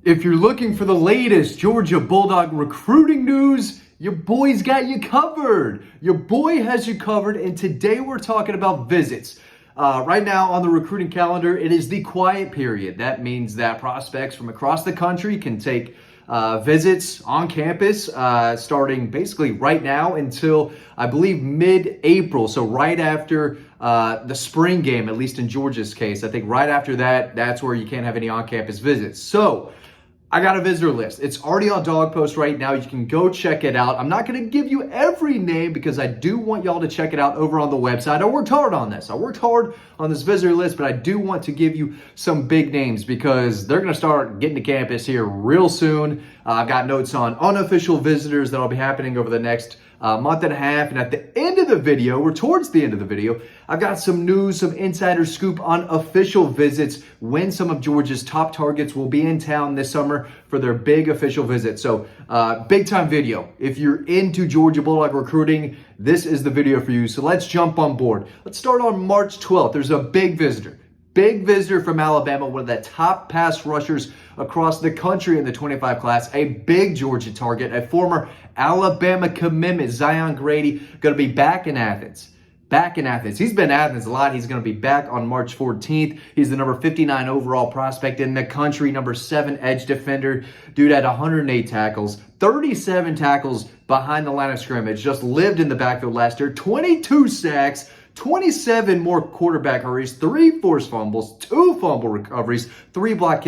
If you're looking for the latest Georgia Bulldog recruiting news, your boy's got you covered. Your boy has you covered, and today we're talking about visits. Right now on the recruiting calendar, it is the quiet period. That means that prospects from across the country can take visits on campus starting basically right now until, I believe, mid-April. So right after the spring game, at least in Georgia's case. I think right after that, that's where you can't have any on-campus visits. So I got a visitor list. It's already on Dawg Post right now. You can go check it out. I'm not going to give you every name because I do want y'all to check it out over on the website. I worked hard on this. I worked hard on this visitor list, but I do want to give you some big names because they're going to start getting to campus here real soon. I've got notes on unofficial visitors that'll be happening over the next month and a half. And at the end of the video, or towards the end of the video, I've got some news, some insider scoop on official visits, when some of Georgia's top targets will be in town this summer for their big official visit. So big time video. If you're into Georgia Bulldog recruiting, this is the video for you. So let's jump on board. Let's start on March 12th. There's a big visitor. Big visitor from Alabama, one of the top pass rushers across the country in the 25 class, a big Georgia target, a former Alabama commitment, Zion Grady, going to be back in Athens. He's been in Athens a lot. He's going to be back on March 14th. He's the number 59 overall prospect in the country, number 7 edge defender. Dude had 108 tackles, 37 tackles behind the line of scrimmage, just lived in the backfield last year, 22 sacks, 27 more quarterback hurries, 3 forced fumbles, 2 fumble recoveries, 3 blocked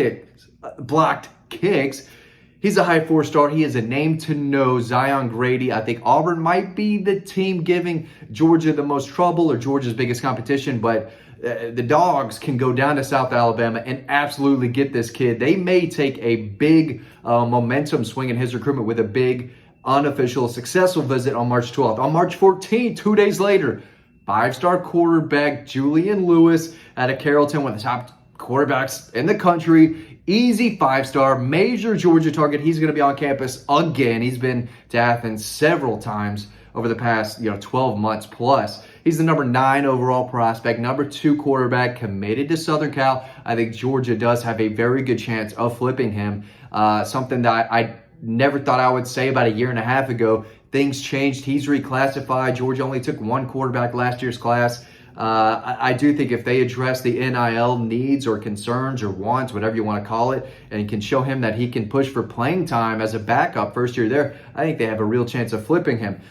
kicks. He's a high 4-star. He is a name to know. Zion Grady. I think Auburn might be the team giving Georgia the most trouble or Georgia's biggest competition, but the Dogs can go down to South Alabama and absolutely get this kid. They may take a big momentum swing in his recruitment with a big unofficial successful visit on March 12th. On March 14th, 2 days later, 5-star quarterback Julian Lewis out of Carrollton, one of the top quarterbacks in the country. Easy 5-star, major Georgia target. He's going to be on campus again. He's been to Athens several times over the past 12 months plus. He's the number 9 overall prospect, number 2 quarterback, committed to Southern Cal. I think Georgia does have a very good chance of flipping him. Something that I never thought I would say about a year and a half ago. Things changed. He's reclassified. Georgia only took 1 quarterback last year's class. I do think if they address the NIL needs or concerns or wants, whatever you want to call it, and can show him that he can push for playing time as a backup first year there, I think they have a real chance of flipping him.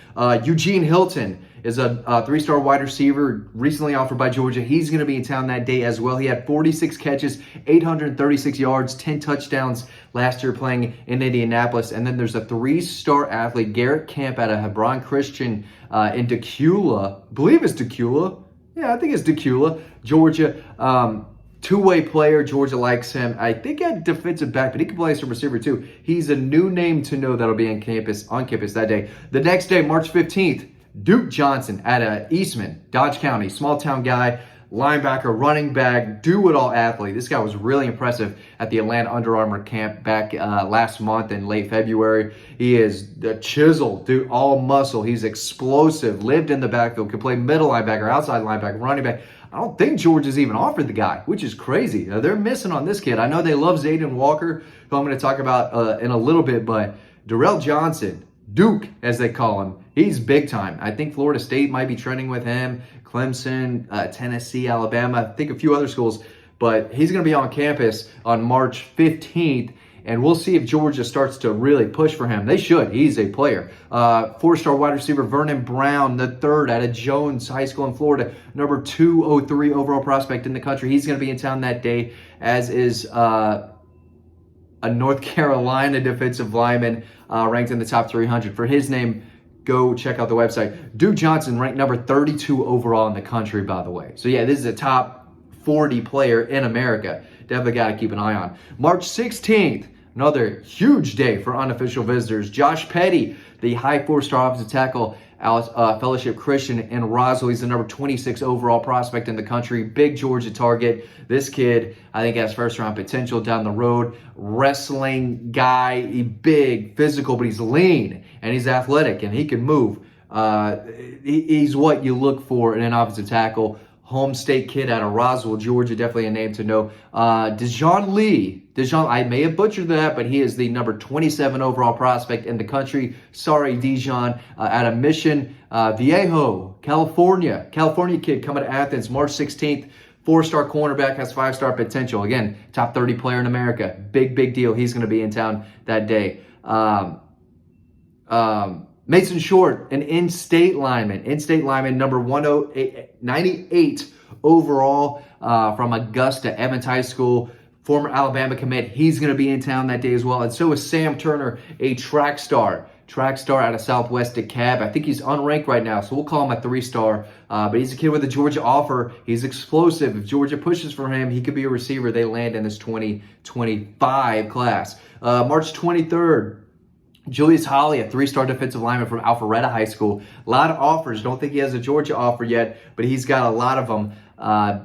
Eugene Hilton is a 3-star wide receiver recently offered by Georgia. He's going to be in town that day as well. He had 46 catches, 836 yards, 10 touchdowns last year playing in Indianapolis. And then there's a 3-star athlete, Garrett Camp out of Hebron Christian in Decula. I believe it's Decula. Yeah, I think it's Decula, Georgia. 2-way player. Georgia likes him. I think at defensive back, but he can play some receiver too. He's a new name to know that'll be on campus that day. The next day, March 15th, Duke Johnson out of Eastman, Dodge County, small town guy, linebacker, running back, do-it-all athlete. This guy was really impressive at the Atlanta Under Armour camp back last month in late February. He is a chisel, dude, all muscle. He's explosive, lived in the backfield, could play middle linebacker, outside linebacker, running back. I don't think Georgia's even offered the guy, which is crazy. They're missing on this kid. I know they love Zayden Walker, who I'm going to talk about in a little bit, but Darrell Johnson, Duke, as they call him, he's big time. I think Florida State might be trending with him, Clemson, Tennessee, Alabama, I think a few other schools, but he's going to be on campus on March 15th, and we'll see if Georgia starts to really push for him. They should. He's a player. 4-star wide receiver Vernon Brown, the 3rd out of Jones High School in Florida, number 203 overall prospect in the country. He's going to be in town that day, as is a North Carolina defensive lineman ranked in the top 300. For his name, go check out the website. Duke Johnson ranked number 32 overall in the country, by the way. So yeah, this is a top 40 player in America. Definitely got to keep an eye on. March 16th, another huge day for unofficial visitors. Josh Petty, the high 4-star offensive tackle out Fellowship Christian in Roswell. He's the number 26 overall prospect in the country. Big Georgia target. This kid, I think, has first-round potential down the road. Wrestling guy, big, physical, but he's lean, and he's athletic, and he can move. He's what you look for in an offensive tackle. home state kid out of Roswell, Georgia, definitely a name to know. Dejoun Lee. I may have butchered that, but he is the number 27 overall prospect in the country. Sorry, Dejoun, out of Mission Viejo, California. California kid coming to Athens March 16th. 4-star cornerback, has 5-star potential. Again, top 30 player in America. Big deal. He's going to be in town that day. Mason Short, an in-state lineman. In-state lineman, number 98 overall from Augusta, Evans High School. Former Alabama commit. He's going to be in town that day as well. And so is Sam Turner, a track star. Track star out of Southwest DeKalb. I think he's unranked right now, so we'll call him a 3-star. But he's a kid with a Georgia offer. He's explosive. If Georgia pushes for him, he could be a receiver. They land in this 2025 class. March 23rd. Julius Holly, a 3-star defensive lineman from Alpharetta High School. A lot of offers. Don't think he has a Georgia offer yet, but he's got a lot of them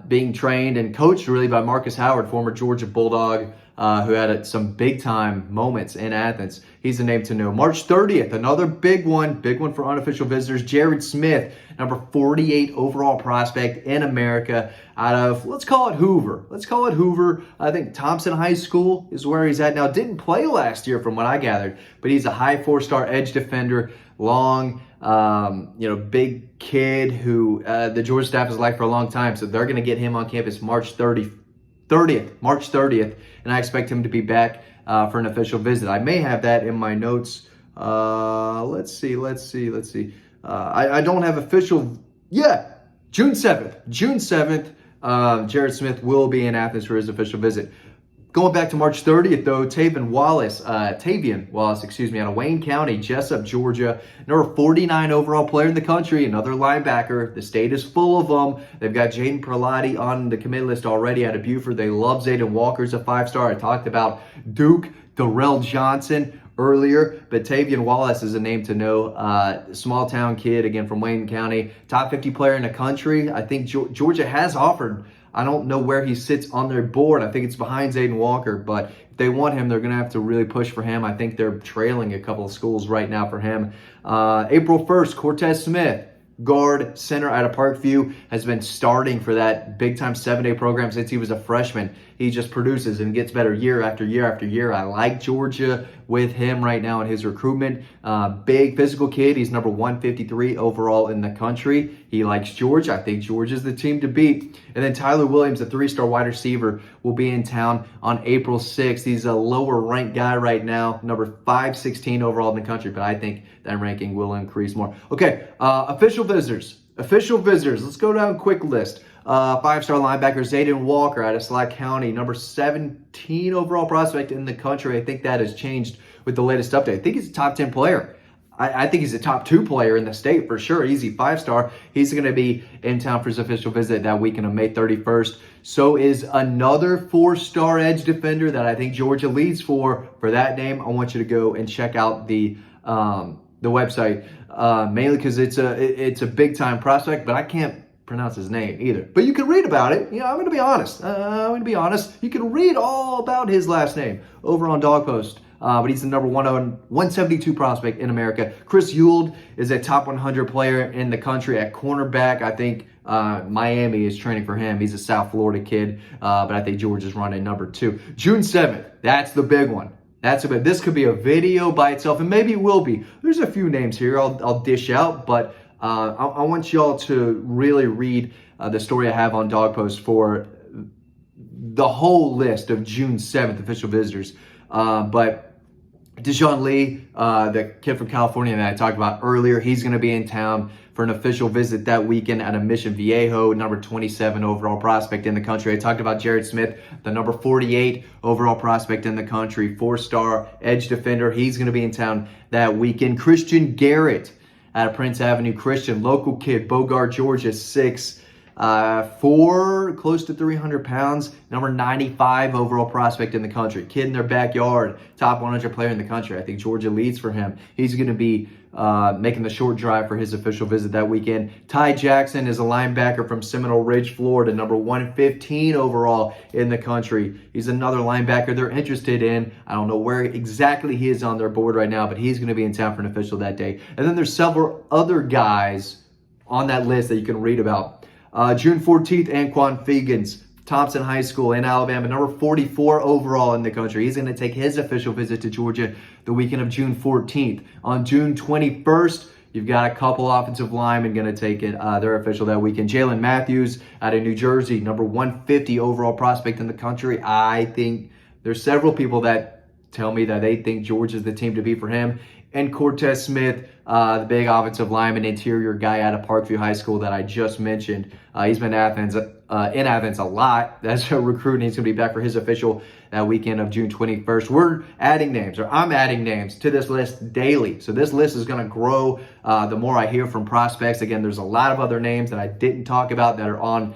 being trained and coached really by Marcus Howard, former Georgia Bulldog, who had some big-time moments in Athens. He's a name to know. March 30th, another big one for unofficial visitors. Jared Smith, number 48 overall prospect in America out of, let's call it Hoover. I think Thompson High School is where he's at now. Didn't play last year from what I gathered, but he's a high 4-star edge defender, long, big kid who the Georgia staff has liked for a long time. So they're going to get him on campus March 30th, and I expect him to be back for an official visit. I may have that in my notes. Let's see. I don't have official. Yeah, June 7th. Jared Smith will be in Athens for his official visit. Going back to March 30th, though, Tavian Wallace, out of Wayne County, Jessup, Georgia, number 49 overall player in the country, another linebacker. The state is full of them. They've got Jaden Perlotti on the commit list already out of Buford. They love Zayden Walker's a 5-star. I talked about Duke, Darrell Johnson earlier, but Tavian Wallace is a name to know. Small town kid, again, from Wayne County. Top 50 player in the country. I think Georgia has offered. I don't know where he sits on their board. I think it's behind Zayden Walker, but if they want him, they're going to have to really push for him. I think they're trailing a couple of schools right now for him. April 1st, Cortez Smith, guard, center out of Parkview, has been starting for that big-time 7-day program since he was a freshman. He just produces and gets better year after year after year. I like Georgia with him right now in his recruitment. Big physical kid. He's number 153 overall in the country. He likes Georgia. I think Georgia's the team to beat. And then Tyler Williams, a 3-star wide receiver, will be in town on April 6th. He's a lower-ranked guy right now, number 516 overall in the country, but I think that ranking will increase more. Okay, official visitors. Let's go down a quick list. 5-star linebacker Zayden Walker out of Slack County, number 17 overall prospect in the country. I think that has changed with the latest update. I think he's a top 10 player. I think he's a top 2 player in the state for sure. Easy 5-star. He's going to be in town for his official visit that weekend of May 31st. So is another 4-star edge defender that I think Georgia leads for that name. I want you to go and check out the website, mainly because it's a big time prospect, but I can't pronounce his name either. But you can read about it. I'm going to be honest. You can read all about his last name over on Dawg Post. But he's the number 172 prospect in America. Chris Ewald is a top 100 player in the country at cornerback. I think Miami is training for him. He's a South Florida kid, but I think Georgia's running number 2. June 7th, that's the big one. This could be a video by itself, and maybe it will be. There's a few names here I'll dish out, but I want y'all to really read the story I have on Dawg Post for the whole list of June 7th official visitors. But Dejoun Lee, the kid from California that I talked about earlier, he's going to be in town for an official visit that weekend at a Mission Viejo, number 27 overall prospect in the country. I talked about Jared Smith, the number 48 overall prospect in the country, 4-star edge defender. He's going to be in town that weekend. Christian Garrett out of Prince Avenue Christian, local kid, Bogart, Georgia, 6'4", close to 300 pounds, number 95 overall prospect in the country. Kid in their backyard, top 100 player in the country. I think Georgia leads for him. He's going to be making the short drive for his official visit that weekend. Ty Jackson is a linebacker from Seminole Ridge, Florida, number 115 overall in the country. He's another linebacker they're interested in. I don't know where exactly he is on their board right now, but he's going to be in town for an official that day. And then there's several other guys on that list that you can read about. June 14th, Anquan Fegans, Thompson High School in Alabama, number 44 overall in the country. He's going to take his official visit to Georgia the weekend of June 14th. On June 21st, you've got a couple offensive linemen going to take it. They're official that weekend. Jalen Matthews out of New Jersey, number 150 overall prospect in the country. I think there's several people that tell me that they think Georgia's the team to be for him. And Cortez Smith, the big offensive lineman, interior guy out of Parkview High School that I just mentioned. He's been in Athens a lot. That's a recruit, and he's going to be back for his official that weekend of June 21st. We're adding names, or I'm adding names to this list daily. So this list is going to grow the more I hear from prospects. Again, there's a lot of other names that I didn't talk about that are on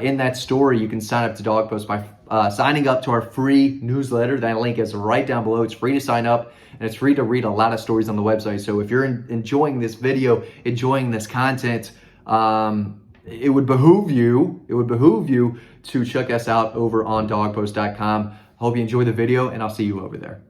in that story. You can sign up to Dawg Post by signing up to our free newsletter. That link is right down below. It's free to sign up, and it's free to read a lot of stories on the website. So if you're enjoying this video, enjoying this content, it would behoove you to check us out over on dawgpost.com. Hope you enjoy the video, and I'll see you over there.